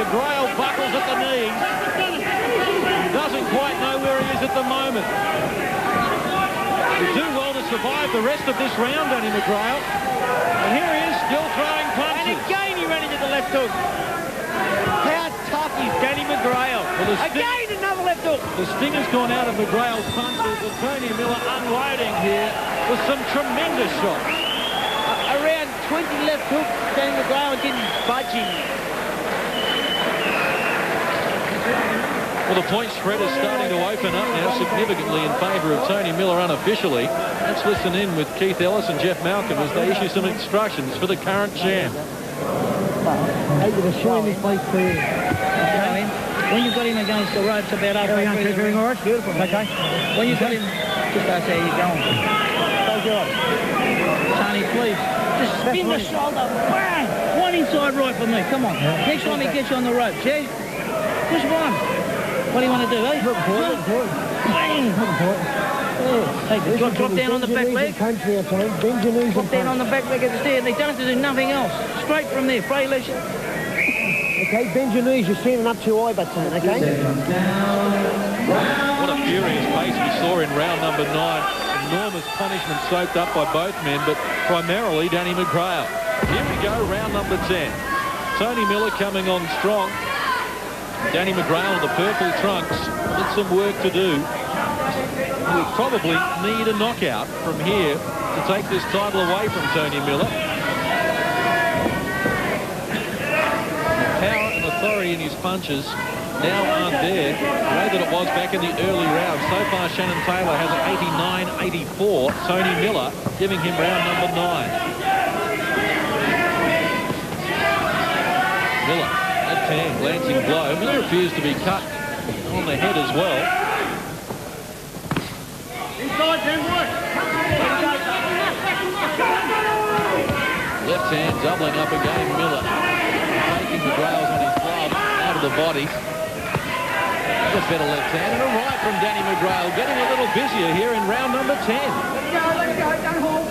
McGrail buckles at the knees. He doesn't quite know where he is at the moment. He'll do well to survive the rest of this round, Danny McGrail. And here he is, still throwing punches. And again he ran into the left hook. How tough is Danny McGrail? Well, again another left hook. The sting has gone out of McGrail's punches, with Tony Miller unloading here with some tremendous shots. Around 20 left hooks, Danny McGrail didn't budge him. Well, the point spread is starting to open up now significantly in favour of Tony Miller unofficially. Let's listen in with Keith Ellis and Jeff Malcolm as they issue some instructions for the current champ. When you got him against the ropes about halfway through the ring, all right, beautiful. Okay. When you got him, just ask how you're going. Tony, please, just spin the shoulder. Bang! One inside right for me. Come on. Next time he gets you on the ropes, yeah? Just one. What do you want to do, eh? Bang! Hey, drop down on the back leg. Drop down on the back leg of the stair. They don't have to do nothing else. Straight from there. Pray, Alicia. Okay, bend your knees. You're standing up too high, but okay? What a furious pace we saw in round number 9. Enormous punishment soaked up by both men, but primarily Danny McGrail. Here we go, round number 10. Tony Miller coming on strong. Danny McGrail in the purple trunks with some work to do. We probably need a knockout from here to take this title away from Tony Miller. Power and authority in his punches now aren't there the way that it was back in the early rounds. So far, Shannon Taylor has an 89-84. Tony Miller giving him round number 9. Miller, left hand, glancing blow. Miller appears to be cut on the head as well. Left hand doubling up again, Miller. Taking the McGrail's on his glove out of the body. A better left hand and a right from Danny McGrail. Getting a little busier here in round number 10. Let it go, don't hold.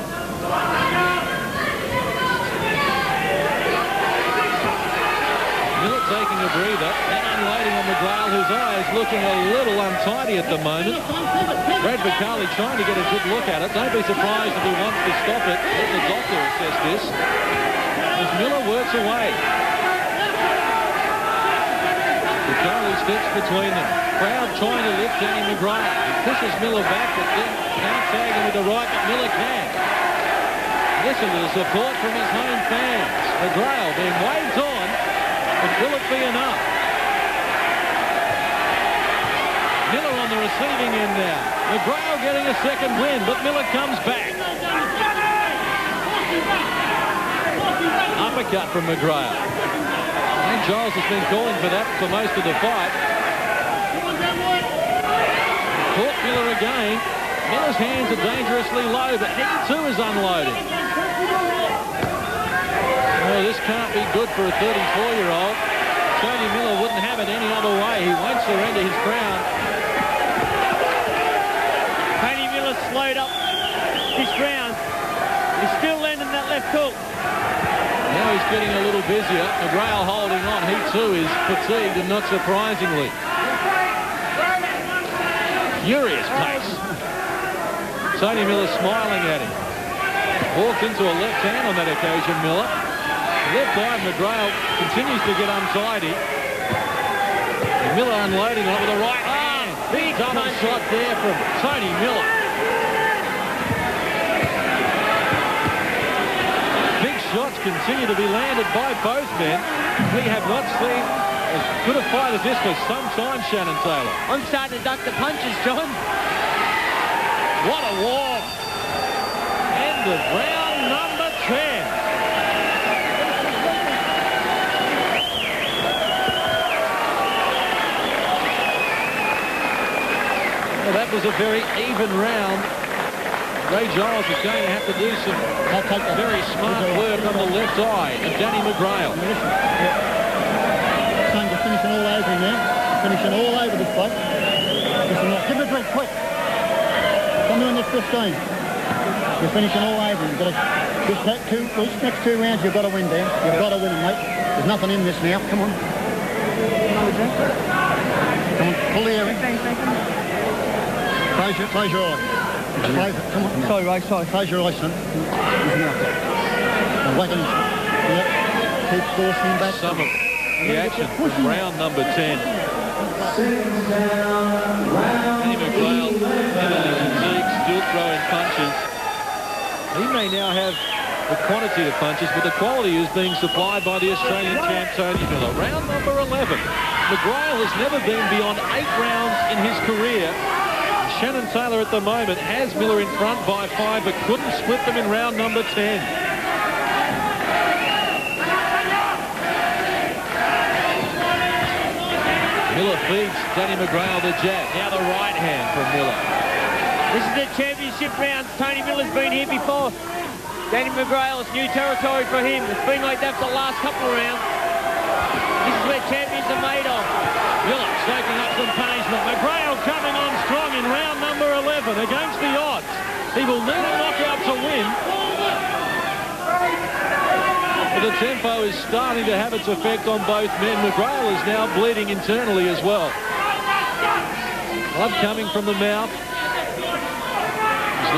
Miller taking a breather and unloading on McGrail, whose eyes looking a little untidy at the moment. Brad Vicali trying to get a good look at it. Don't be surprised if he wants to stop it. Let the doctor assess this. As Miller works away. Vicali steps between them. Crowd trying to lift Danny McGrail. He pushes Miller back, but then can't tag him with the right, but Miller can. Listen to the support from his home fans. McGrail being waved on, but will it be enough? Miller on the receiving end now. McGrail getting a second win, but Miller comes back. Uppercut from McGrail. And Giles has been calling for that for most of the fight. Caught Miller again. Miller's hands are dangerously low, but he too is unloading. Oh, this can't be good for a 34-year-old. Tony Miller wouldn't have it any other way. He won't surrender his crown. Tony Miller slowed up this round. He's still landing that left hook. Now he's getting a little busier. McGrail holding on. He too is fatigued, and not surprisingly. Furious pace. Tony Miller smiling at him. Walked into a left hand on that occasion, Miller. Left eye of McGrail continues to get untidy. And Miller unloading on with a right hand. Big double shot there from Tony Miller. Big shots continue to be landed by both men. We have not seen as good a fight as this for some time, Shannon Taylor. I'm starting to duck the punches, John. What a war. End of round number 10. Well, that was a very even round. Ray Giles is going to have to do some very smart work on the left eye of Danny McGrail. Son, you're finishing all over him there. Finishing all over this fight. Give him a drink, quick. Come on, this 15. You're finishing all over him. This next 2 rounds, you've got to win, Dan. You've got to win him, mate. There's nothing in this now. Come on. Come on, pull the air in. Close your eyes. Come on. Sorry, Ray, sorry. Close your eyes, son. Now wait on him. Yep. Keep forcing him back. Some of the action from round number 10. Danny McGrail, still throwing punches. He may now have the quantity of punches, but the quality is being supplied by the Australian champ Tony Miller. Round number 11. McGrail has never been beyond 8 rounds in his career. Shannon Taylor at the moment has Miller in front by 5, but couldn't split them in round number 10. Miller feeds Danny McGrail the jab. Now the right hand from Miller. This is the championship round. Tony Miller's been here before. Danny McGrail, it's new territory for him. It's been like that for the last couple of rounds. This is where champions are made of. Miller soaking up some punishment. McGrail coming on strong in round number 11 against the odds. He will need a knockout to win. But the tempo is starting to have its effect on both men. McGrail is now bleeding internally as well. Blood coming from the mouth. His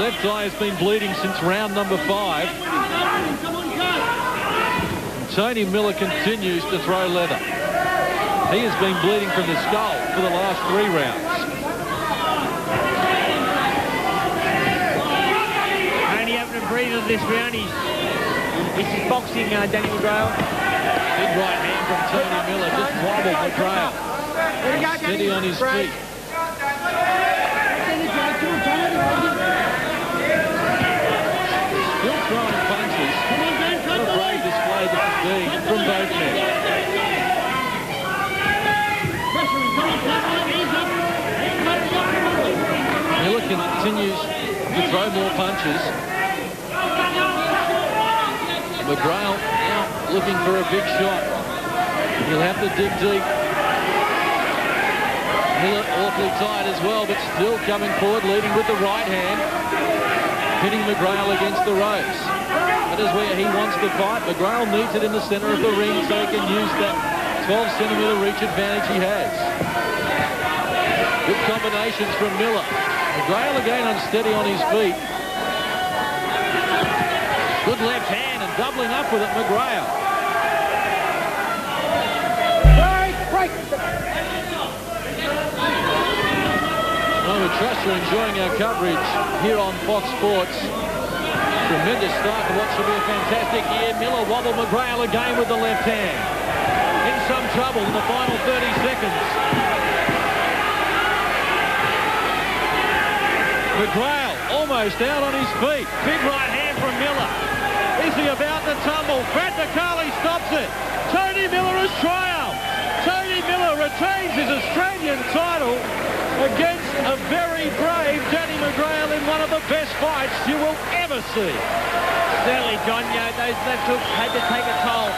left eye has been bleeding since round number 5. Tony Miller continues to throw leather. He has been bleeding from the skull for the last 3 rounds. Only having a breather this round. This is boxing, Danny McGrail. Big right hand from Tony Miller. Just wobbled McGrail. Steady on his feet. Still throwing punches. What a brave display this has been from both men. Miller continues to throw more punches. McGrail now looking for a big shot. He'll have to dig deep. Miller awfully tight as well, but still coming forward, leading with the right hand. Hitting McGrail against the ropes. That is where he wants to fight. McGrail needs it in the centre of the ring so he can use that 12-centimetre reach advantage he has. Good combinations from Miller. McGrail again unsteady on his feet. Good left hand and doubling up with it, McGrail. Well, we trust you're enjoying our coverage here on Fox Sports. Tremendous start to what should be a fantastic year. Miller wobbled McGrail again with the left hand. In some trouble in the final 30 seconds. McGrail almost out on his feet. Big right hand from Miller. Is he about to tumble? Brad McCarley stops it. Tony Miller has triumphed. Tony Miller retains his Australian title against a very brave Danny McGrail in one of the best fights you will ever see. Certainly, John, those left hooks had to take a toll.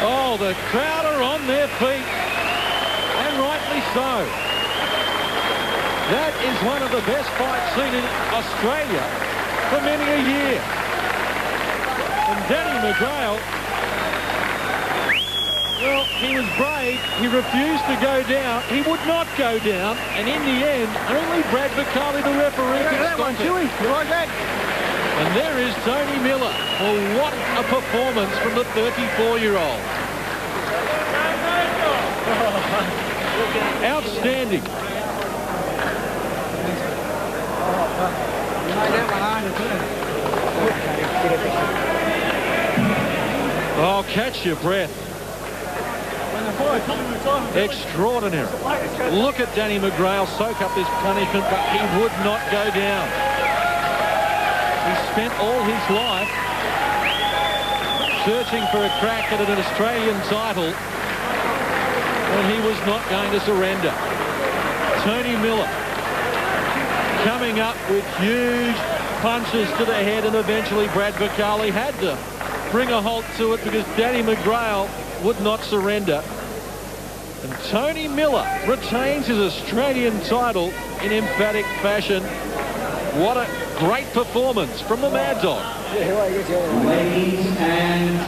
Oh, the crowd are on their feet, and rightly so. That is one of the best fights seen in Australia for many a year. And Danny McGrail, well, he was brave. He refused to go down. He would not go down. And in the end, only Brad McCarley, the referee, could stop it. You like that? And there is Tony Miller. Well, what a performance from the 34-year-old. Outstanding. Oh, catch your breath. Extraordinary. Look at Danny McGrail soak up this punishment, but he would not go down. He spent all his life searching for a crack at an Australian title, and he was not going to surrender. Tony Miller coming up with huge punches to the head, and eventually Brad McCarley had to bring a halt to it because Danny McGrail would not surrender. And Tony Miller retains his Australian title in emphatic fashion. What a great performance from the Mad Dog. Ladies and